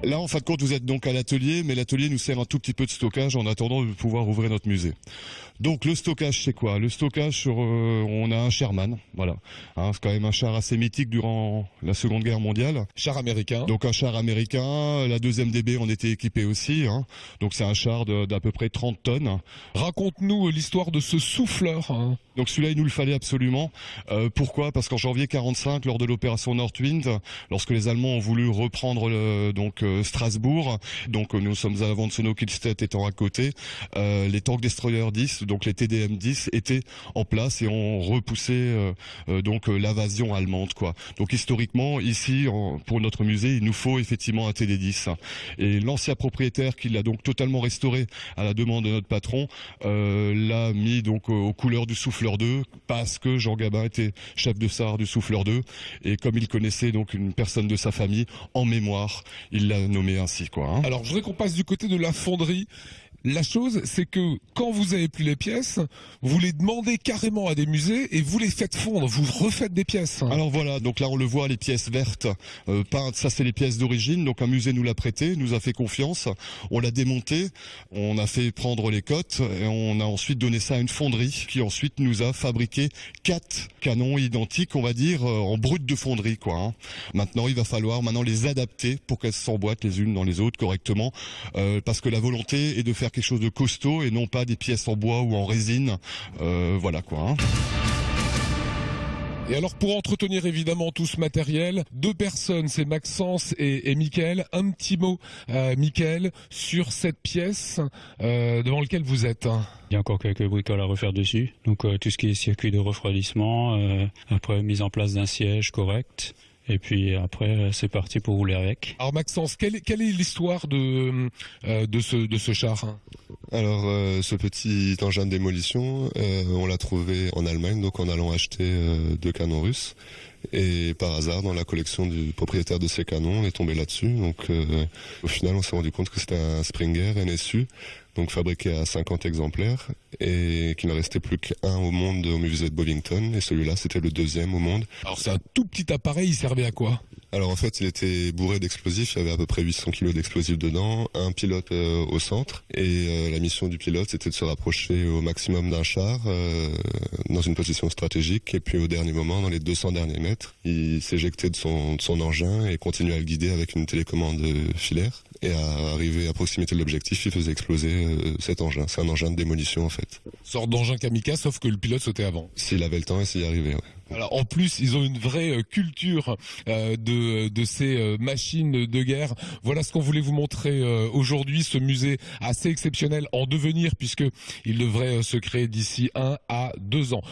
Là, en fin de compte, vous êtes donc à l'atelier, mais l'atelier nous sert un tout petit peu de stockage en attendant de pouvoir ouvrir notre musée. Donc le stockage, c'est quoi? Le stockage, on a un Sherman, voilà. C'est quand même un char assez mythique durant la Seconde Guerre mondiale. Char américain. Donc un char américain, la 2e DB en était équipée aussi. Donc c'est un char d'à peu près 30 tonnes. Raconte-nous l'histoire de ce souffleur. Donc celui-là, il nous le fallait absolument. Pourquoi? Parce qu'en janvier 45, lors de l'opération Nordwind, lorsque les Allemands ont voulu reprendre Strasbourg, donc nous sommes à l'avant de Sonnau-Kielstedt étant à côté, les tanks destroyers 10, donc les TDM 10, étaient en place et ont repoussé l'invasion allemande, quoi. Donc historiquement, ici, pour notre musée, il nous faut effectivement un TD 10. Et l'ancien propriétaire qui l'a donc totalement restauré à la demande de notre patron, l'a mis donc aux couleurs du Souffleur 2, parce que Jean Gabin était chef de SAR du Souffleur 2, et comme il connaissait donc une personne de sa famille, en mémoire, il l'a nommé ainsi, quoi. Alors, je voudrais qu'on passe du côté de la fonderie. La chose, c'est que quand vous avez plus les pièces, vous les demandez carrément à des musées et vous les faites fondre, vous refaites des pièces. Alors voilà, donc là on le voit, les pièces vertes peintes, ça c'est les pièces d'origine, donc un musée nous l'a prêté, nous a fait confiance, on l'a démonté, on a fait prendre les cotes et on a ensuite donné ça à une fonderie qui ensuite nous a fabriqué 4 canons identiques, on va dire, en brut de fonderie, quoi. Maintenant il va falloir les adapter pour qu'elles s'emboîtent les unes dans les autres correctement, parce que la volonté est de faire quelque chose de costaud et non pas des pièces en bois ou en résine, voilà quoi. Et alors pour entretenir évidemment tout ce matériel, 2 personnes, c'est Maxence et Mickaël. Un petit mot, Mickaël, sur cette pièce devant laquelle vous êtes. Il y a encore quelques bricoles à refaire dessus, donc tout ce qui est circuit de refroidissement, après mise en place d'un siège correct. Et puis après, c'est parti pour rouler avec. Alors Maxence, quelle est l'histoire de ce char? Alors, ce petit engin de démolition, on l'a trouvé en Allemagne, donc en allant acheter 2 canons russes. Et par hasard, dans la collection du propriétaire de ces canons, on est tombé là-dessus. Donc, au final, on s'est rendu compte que c'était un Springer NSU, donc fabriqué à 50 exemplaires, et qu'il ne restait plus qu'un au monde au musée de Bovington, et celui-là, c'était le 2e au monde. Alors, c'est un tout petit appareil, il servait à quoi? Alors en fait, il était bourré d'explosifs, il y avait à peu près 800 kilos d'explosifs dedans, un pilote au centre, et la mission du pilote, c'était de se rapprocher au maximum d'un char, dans une position stratégique, et puis au dernier moment, dans les 200 derniers mètres, il s'éjectait de son engin et continuait à le guider avec une télécommande filaire. Et à arriver à proximité de l'objectif, il faisait exploser cet engin. C'est un engin de démolition en fait. Sorte d'engin kamikaze, sauf que le pilote sautait avant. S'il avait le temps et s'il y arrivait, ouais. Alors en plus, ils ont une vraie culture de ces machines de guerre. Voilà ce qu'on voulait vous montrer aujourd'hui, ce musée assez exceptionnel en devenir, puisque il devrait se créer d'ici 1 à 2 ans.